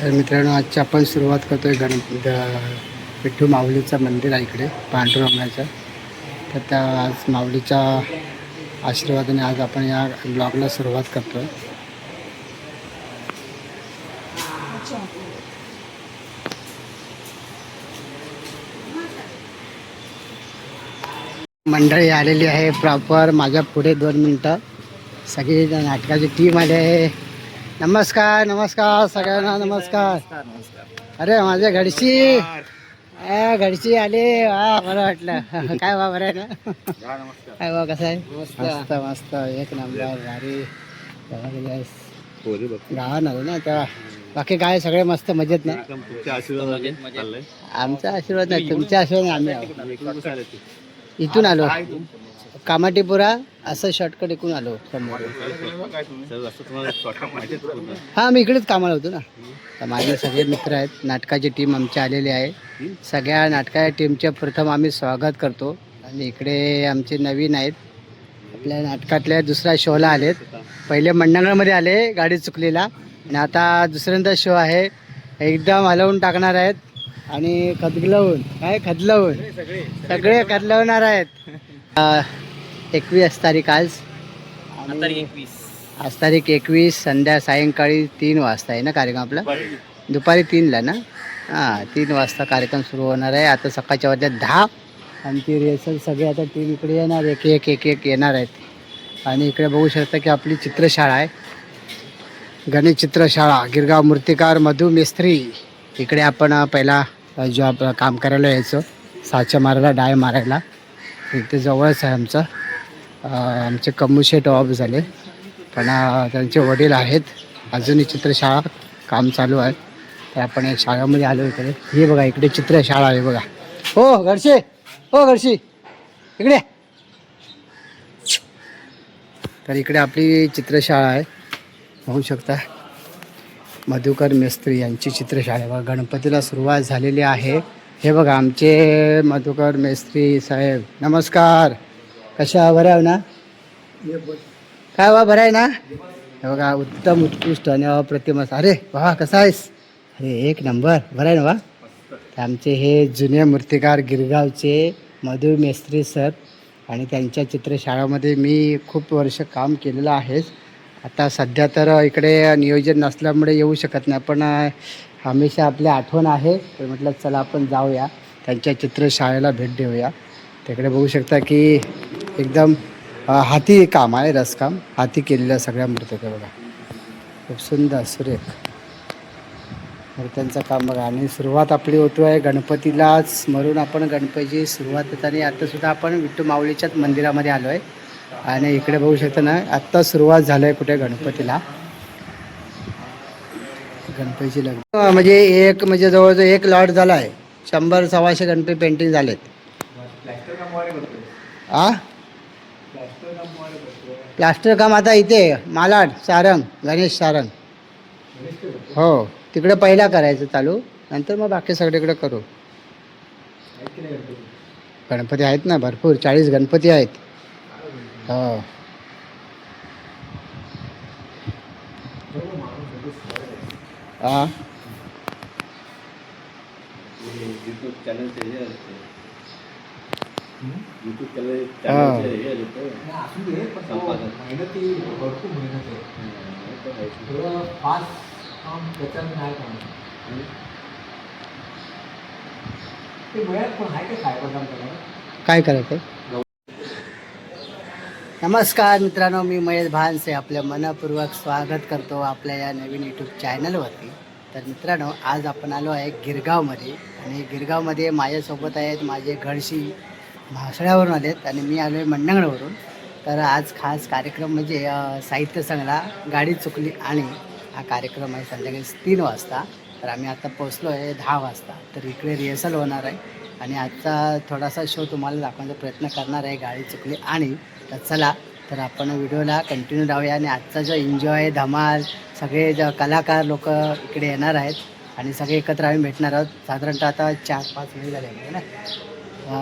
तर मित्रांनो आजची आपण सुरुवात करतोय विठ्ठल माऊलीचं मंदिर आहे इकडे पांडुरंगाचं. तर त्या आज माऊलीच्या आशीर्वादाने आज आपण या ब्लॉगला सुरुवात करतोय. मंडळी आलेली आहे प्रॉपर माझ्या पुढे 2 मिनटं. सगळी नाटकाची टीम आली आहे. नमस्कार नमस्कार सगळ्यांना नमस्कार. अरे माझ्या घडशी घडशी आले. वा बरं वाटलं. काय वा बरं आहे ना. काय वा कसं आहे. मस्त मस्त एक नंबर भारी. गावात आलो ना तेव्हा. बाकी काय सगळे मस्त मजेत ना. आमचा आशीर्वाद नाही तुमच्या आशीर्वाद. आम्ही इथून आलो कामाटीपुरा असं शॉर्टकट इकून आलो समोर. हा मी इकडेच कामाला होतो ना. तर माझे सगळे मित्र आहेत. नाटकाची टीम आमची आलेली आहे. सगळ्या नाटकाच्या टीमचे प्रथम आम्ही स्वागत करतो. आणि इकडे आमचे नवीन आहेत. आपल्या नाटकातल्या दुसऱ्या शोला आलेत. पहिले मंडंगळमध्ये आले गाडी चुकलेला आणि आता दुसऱ्यांदा शो आहे. एकदम हलवून टाकणार आहेत आणि खदलवून सगळे खदलवणार आहेत. 21 तारीख आज तारीख 21 सायंकाळी 3 वाजता आहे ना कार्यक्रम आपला. दुपारी 3ला ना. हां 3 वाजता कार्यक्रम सुरू होणार आहे. आता सकाळच्या वाजल्यात 10 आणि ती रिहर्सल सगळे आता टीम इकडे येणार. एक येणार आहेत. आणि इकडे बघू शकता की आपली चित्रशाळा आहे. गणेश चित्रशाळा गिरगाव मूर्तिकार मधु मेस्त्री. इकडे आपण पहिला जॉब काम करायला यायचो. साच्या मारायला डाय मारायला. इथे जवळच आहे आमचं. आमचे कम्मुशेट ऑफ झाले पण त्यांचे वडील आहेत. अजूनही चित्रशाळा काम चालू आहे. तर आपण एक शाळेमध्ये आलो इकडे. हे बघा इकडे चित्रशाळा आहे बघा. हो घरशी इकडे. तर इकडे आपली चित्रशाळा आहे. बघू शकता मधुकर मेस्त्री यांची चित्रशाळा आहे बघा. गणपतीला सुरुवात झालेली आहे. हे बघा आमचे मधुकर मेस्त्री साहेब नमस्कार. कशा बरं आहे ना. काय वा बरं आहे ना. हे बघा उत्तम उत्कृष्ट आणि अप्रतिम. अरे वा कसा आहेस. अरे एक नंबर बरं आहे ना वा. आमचे हे जुने मूर्तिकार गिरगावचे मधु मेस्त्री सर आणि त्यांच्या चित्रशाळेमध्ये मी खूप वर्ष काम केलेलं आहेच. आता सध्या तर इकडे नियोजन नसल्यामुळे येऊ शकत नाही पण हमेशा आपली आठवण आहे. तर म्हटलं चला आपण जाऊया त्यांच्या चित्रशाळेला भेट देऊया. तिकडे बघू शकता की एकदम हाती काम आहे. रसकाम हाती केलेल्या सगळ्या मूर्त्या बघा. खूप सुंदर सुरेख मूर्त्यांचं काम बघा. आणि सुरुवात आपली होतो आहे गणपतीलाच स्मरून आपण गणपतीची सुरुवात होताना आत्तासुद्धा आपण विठ्ठल माऊलीच्याच मंदिरामध्ये आलो आहे. आणि इकडे बघू शकता ना आत्ता सुरुवात झालं आहे कुठे गणपतीला. गणपतीची लग्न म्हणजे जवळजवळ 1 लॉट झाला आहे. 100-125 गणपती पेंटिंग झालेत. प्लास्टर काम आता इथे मालाड सारंग गणेश सारंग. हो तिकडे पहिला करायचं चालू नंतर मग बाकी सगळीकडे करू. गणपती आहेत ना भरपूर 40 गणपती आहेत. हो हां काय करायचं. नमस्कार मित्रांनो मी महेश भानसे आपल्या मनपूर्वक स्वागत करतो आपल्या या नवीन यूट्यूब चॅनलवरती. तर मित्रांनो आज आपण आलो आहे गिरगावमध्ये. आणि गिरगावमध्ये माझ्यासोबत आहेत माझे घडशी म्हासळ्यावरून आलेत आणि मी आलो आहे मंडंगळवरून. तर आज खास कार्यक्रम म्हणजे साहित्य संग्रह गाडी चुकली आणि हा कार्यक्रम आहे संध्याकाळी 3 वाजता. तर आम्ही आता पोचलो आहे 10 वाजता. तर इकडे रिहर्सल होणार आहे आणि आजचा थोडासा शो तुम्हाला दाखवण्याचा प्रयत्न करणार आहे गाडी चुकली आणि. तर चला तर आपण व्हिडिओला कंटिन्यू राहूया. आणि आजचा जो एन्जॉय धमाल सगळे कलाकार लोक इकडे येणार आहेत आणि सगळे एकत्र आम्ही भेटणार आहोत. साधारणतः आता 4-5 महिने झाले ना.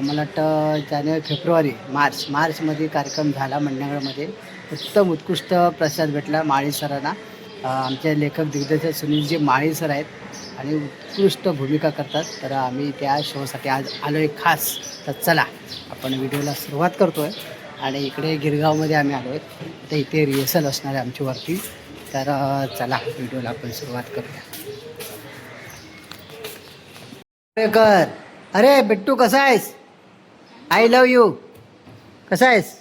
मला वाटतं जानेवारी मार्चमध्ये कार्यक्रम झाला मंडंगळमध्ये. उत्तम उत्कृष्ट प्रसाद भेटला माळी सरांना. आमचे लेखक दिग्दर्शक सुनीलजी माळी सर आहेत आणि उत्कृष्ट भूमिका करतात. तर आम्ही त्या शोसाठी आज आलो आहे खास. तर चला आपण व्हिडिओला सुरुवात करतो आहे. आणि इकडे गिरगावमध्ये आम्ही आलो आहे. तर इथे रिहर्सल असणार आहे आमची वरती. तर चला व्हिडिओला आपण सुरुवात करूया. कर अरे बिट्टू कसा आहेस? I love you. कसा आहेस?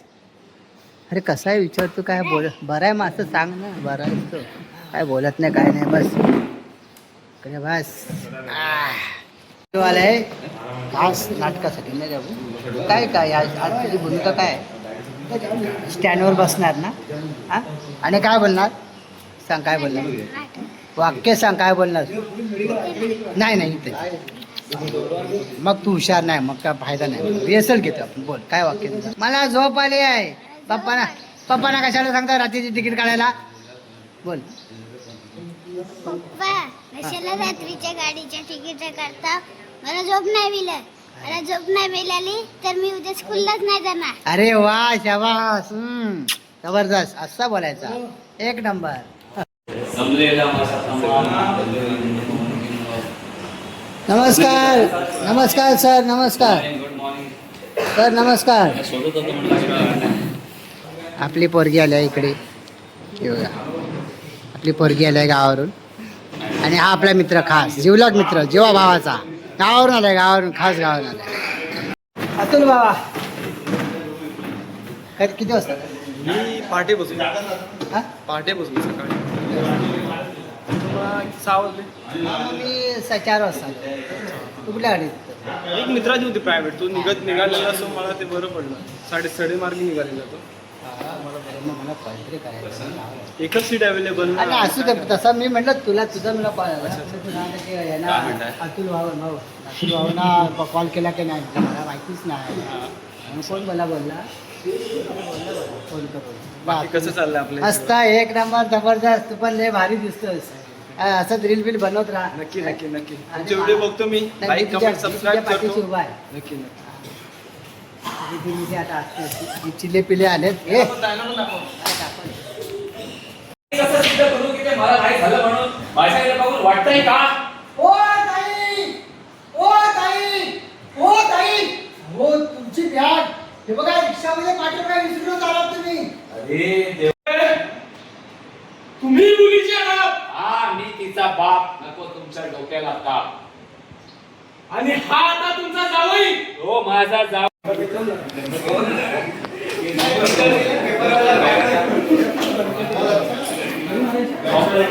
अरे कसा आहे विचारतो काय बोल. बरं आहे मग असं सांग ना. बरं आहे तो काय बोलत नाही काय नाही बस इकडे बस. आहे खास नाटकासाठी नाही जाऊ काय काय आज आज तुझी भूमिका काय? स्टँडवर बसणार ना? हां आणि काय बोलणार सांग. काय बोलणार वाक्य सांग. काय बोलणार? नाही नाही ते मग तू हुशार नाही मग काय फायदा नाही. रिहर्सल घेतो आपण. बोल काय वाक्य तुझं? मला झोप आली आहे. पप्पाना कशाला सांगता रात्रीची तिकीट काढायला? बोल. पप्पा कशाला रात्रीच्या गाडीच्या तिकीट करता? मला झोप नाही मिळाली. मला झोप नाही मिळाली तर मी उद्या स्कूललाच नाही जाणार. अरे वा शाबास. जबरदस्त असं बोलायचा. एक नंबर. नमस्कार नमस्कार सर. नमस्कार सर. नमस्कार. आपली पोरगी आली आहे इकडे. आपली पोरगी आली आहे गावावरून. आणि हा आपला मित्र खास जिवलग मित्र जीवा भावाचा. गावावरून आलाय. गावावरून खास गावावरून आलाय. अतुल बाबा किती वाजता? मी पहाटे बसलो. हा पहाटे बसलो सकाळी 6 वाजले. मी 4 वाजता. तू कुठल्या गाडीत? एक मित्राची होती प्रायव्हेट. तो निघालेला असो मला ते बरं पडलं. 3:30 मार्गी निघालेला तो. मला काहीतरी करायचं. एकच सीट अवेलेबल. आणि असू दे तसं मी म्हटलं तुला तुझा मला अतुल भावना कॉल केला की नाही मला माहितीच नाही. कोण मला बोलला फोन करून. कसं चाललंय आपलं? मस्त एक नंबर जबरदस्त. तू पण लय भारी दिसतोस. असंच रील बिल बनवत राहा. नक्की नक्की नक्की. तुमचे व्हिडिओ बघतो मी. लाईक कमेंट सबस्क्राईब करतो. नक्की नक्की. आता असते चिले पिले आलेत. हे वाटतंय का? ओ ताई ओ ताई ओ ताई हो तुमची बॅग हे बघा रिक्षामध्ये पाठवून काय विसरून आलात तुम्ही. अरे तुम्ही मुलीची आहात? हा मी तिचा बाप. नको तुमच्या डोक्याला ताप. आणि हा आता तुमचा जावई? हो माझा जावई.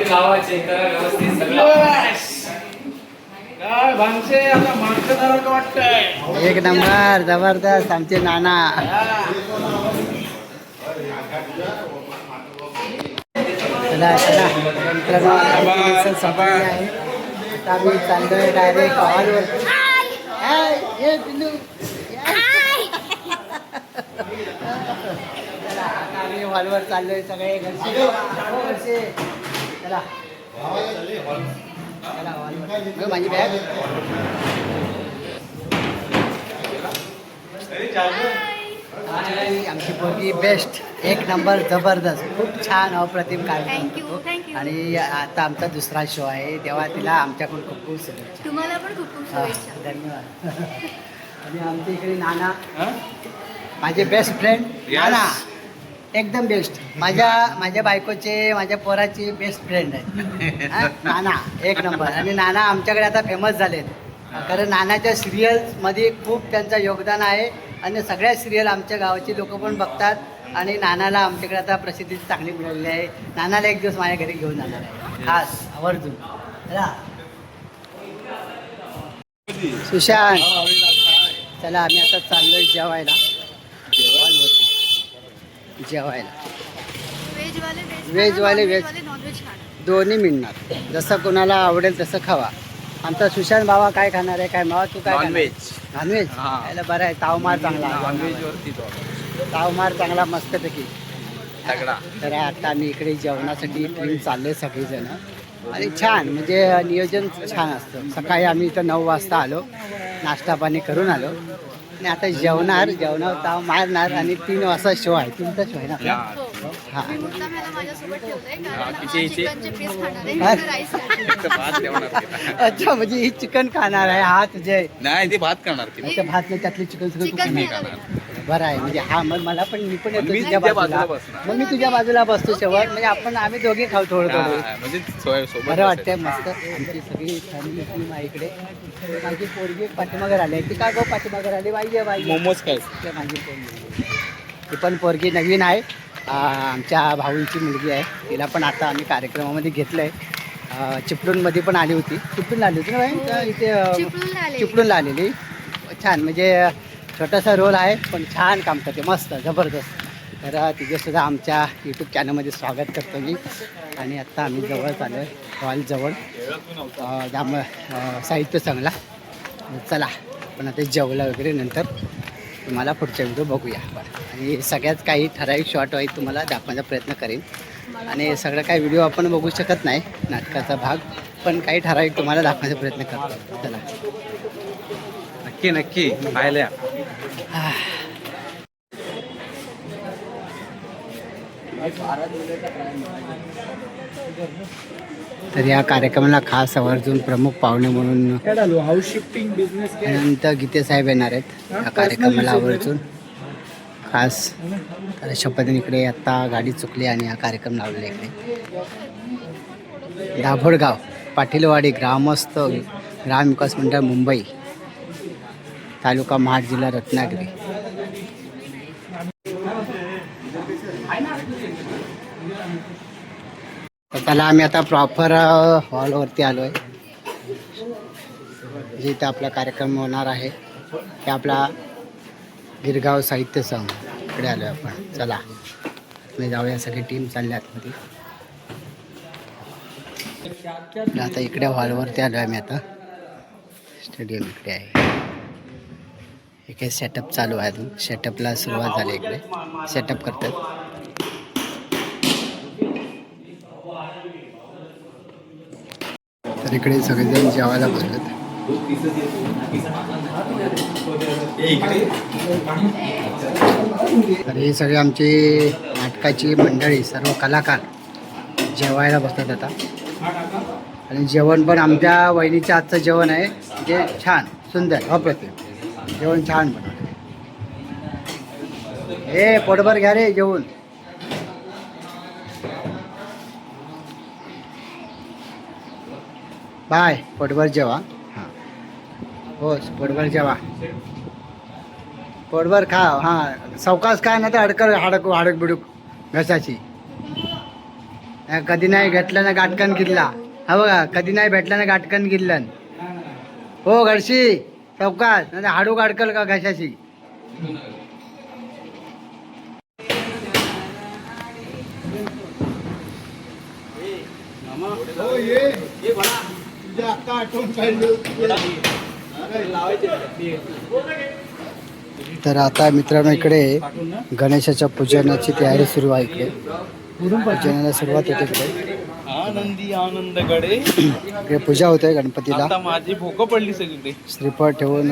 गावाचे व्यवस्थित सगळं काय भांगचे आता माणसासारखं वाटतंय. एक नंबर जबरदस्त आमचे नाना. चला चला मित्रांनो आता मी चाललोय डायरेक्ट हॉलवर. हे पिल्लू चला आता आम्ही हॉलवर चाललोय सगळे घरचे. चला चला हॉलवर. माझी बॅग आमची पोरगी बेस्ट. एक नंबर जबरदस्त. खूप छान अप्रतिम कार्यक्रम. आणि आता आमचा दुसरा शो आहे तेव्हा तिला आमच्याकडून खूप खूप शुभेच्छा. तुम्हाला पण खूप खूप शुभेच्छा. धन्यवाद. आणि आमच्या इकडे नाना माझे बेस्ट फ्रेंड नाना. एकदम बेस्ट. माझ्या बायकोचे माझ्या पोराचे बेस्ट फ्रेंड आहे नाना. एक नंबर. आणि नाना आमच्याकडे आता फेमस झालेत कारण नानाच्या सिरियल्समध्ये खूप त्यांचं योगदान आहे. आणि सगळ्या सिरियल आमच्या गावाची लोक पण बघतात. आणि नानाला आमच्याकडे आता प्रसिद्धी चांगली मिळालेली आहे. नानाला एक दिवस माझ्या घरी घेऊन जाणार आहे खास आवर्जून. सुशांत चला आम्ही आता चाललोय जेवायला. व्हेजवाले व्हेज दोन्ही मिळणार. जसं कोणाला आवडेल तसं खावा. आमचा सुशांत बाबा काय खाणार आहे? काय मावा तू काय? नॉनव्हेज. नॉनव्हेज यायला बरं आहे. तावमार चांगला. तावमार चांगला मस्तपैकी. तर आता आम्ही इकडे जेवणासाठी ट्रेन चालले सगळेजण. आणि छान म्हणजे नियोजन छान असतं. सकाळी आम्ही इथं 9 वाजता आलो. नाश्ता पाणी करून आलो. आणि आता जेवणावर ताव मारणार आणि 3 वाजता शो आहे. तुमचा शो आहे ना आपला? हा. अच्छा म्हणजे ही चिकन खाणार आहे हा तुझे नाही ते भात करणार की अच्छा भात नाही त्यातले चिकन सगळं तू नाही खाणार. करणार. बरं आहे म्हणजे हा मग मला पण मी पण येतो मी तुझ्या तुझ्या बाजूला बाजूला बसणार. मग मी तुझ्या बाजूला बसतो शेवट म्हणजे आम्ही दोघे खाऊ थोडं थोडं म्हणजे सोबत बरं वाटतंय मस्त आमची सगळी फॅमिली टीम आहे इकडे माझी पोरगी पाठीमागर आली ती का गो पाठीमागर आली पाहिजे पाहिजे मोमोज काय माझी पोरगी ती पण पोरगी नवीन आहे आमच्या भाऊंची मुलगी आहे तिला पण आता आम्ही कार्यक्रमामध्ये घेतलं आहे चिपळूणमध्ये पण आली होती चिपळूणला आली होती ना बाई? तर इथे चिपळूणला आलेली छान म्हणजे छोटासा रोल आहे पण छान काम करते मस्त जबरदस्त तर तिचेसुद्धा आमच्या यूट्यूब चॅनलमध्ये स्वागत करतो मी आणि आत्ता आम्ही जवळच आलो आहे हॉलजवळ साहित्य चांगला चला पण आता जेवला वगैरे नंतर तुम्हाला पुढच्या व्हिडिओ बघूया आणि सगळ्यात काही ठराविक शॉर्ट वाईज तुम्हाला दाखवण्याचा प्रयत्न करेन आणि सगळं काही व्हिडिओ आपण बघू शकत नाही नाटकाचा भाग पण काही ठराविक तुम्हाला दाखवण्याचा प्रयत्न करतो चला नक्की नक्की पाहिल्या तर या कार्यक्रमाला खास आवर्जून प्रमुख पाहुणे म्हणून हाऊस शिफ्टिंग बिझनेस अनंत गीते साहेब येणार आहेत या कार्यक्रमाला आवर्जून खास तर अशा पद्धतीने इकडे आत्ता गाडी चुकली आणि हा कार्यक्रम लावलेला इकडे दाभोळगाव पाटीलवाडी ग्रामस्थ ग्रामविकास मंडळ मुंबई तालुका महाड जिल्हा रत्नागिरी तर त्याला आम्ही आता प्रॉपर हॉलवरती आलो आहे जिथे आपला कार्यक्रम होणार आहे ते आपला गिरगाव साहित्य संघ इकडे आलो आहे आपण चला मी जाऊया सगळी टीम चालली आतमध्ये आता इकडे हॉलवरती आलो आहे मी आता स्टेडियम इकडे आहे हे काही सेटअप चालू आहे अजून सेटअपला सुरुवात झाली इकडे सेटअप करतात तर इकडे सगळेजण जेवायला बसलेत तर हे सगळे आमची नाटकाची मंडळी सर्व कलाकार जेवायला बसतात आता आणि जेवण पण आमच्या वहिनीच्या आजचं जेवण आहे जे छान सुंदर अप्रतिम जेवण छान बनवलं हे पोटभर घ्या रे जेवण बाय पोटभर जेवा हां हो पोटभर जेवा पोटभर खा हां सावकाश काय ना तर हाडक बिडूक घशाची कधी नाही घेतलं ना गाठकन गिरला हा बघा कधी नाही भेटलं ना गाठकन गिरलन हो घडशी सावकाश नाही हाडूक अडकल का घशाची तर आता मित्रांनो इकडे गणेशाच्या पूजनाची तयारी सुरू आहे इकडे पूजनाला सुरुवात होते इकडे आनंदी आनंद गडे इकडे पूजा होते गणपतीला आता माझी भोकं पडली सगळीकडे श्रीफळ ठेवून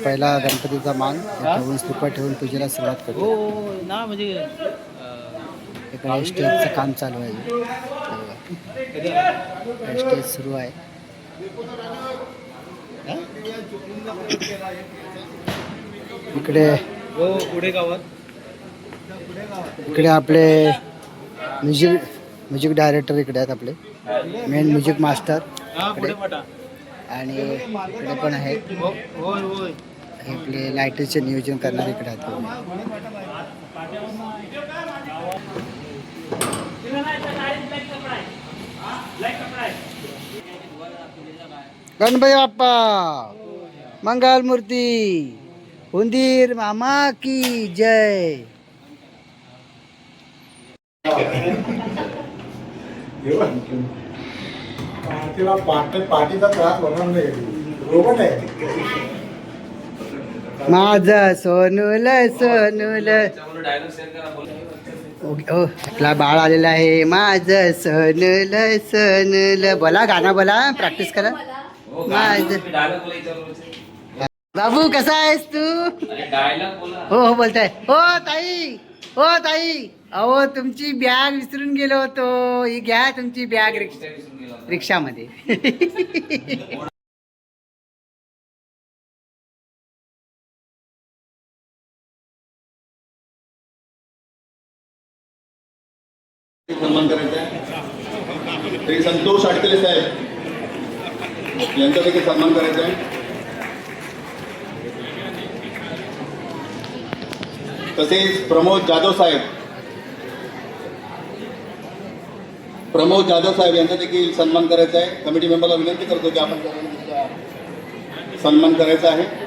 पहिला गणपतीचा मान ठेवून श्रीफळ ठेवून पूजेला सुरुवात करतो हो ना म्हणजे इकडे स्टेजचं काम चालू आहे स्टेज सुरू आहे इकडे हो पुढे गावात इकडे आपले म्युझिक डायरेक्टर इकडे आहेत आपले मेन म्युझिक मास्टर पुढे पटा आणि इकडे पण आहे होय होय हे आपले लाईटीचे नियोजन करणारे इकडे आहेत गणपती बाप्पा मंगल मूर्ती उंदीर मामा की जय पाठीचा त्रास होणार नाही रोबोट आहे माझं सोनूल सोनूल आपला बाळ आलेला आहे माझं सोनूल सोनूल बोला गाणं बोला प्रॅक्टिस करा माझं बाबू कसा आहेस तू? अरे डायलॉग बोला. हो हो बोलताय. हो ताई, हो ताई, अहो तुमची बॅग विसरून गेलो होतो. ही घ्या तुमची बॅग रिक्षामध्ये. सन्मान करायचा आहे. श्री संतोष आडकले साहेब यांचा देखील सन्मान करायचा आहे. तसेच प्रमोद जाधव साहेब यांचा देखील सन्मान करायचा आहे. कमिटी मेंबरला विनंती करतो की आपण सन्मान करायचा आहे.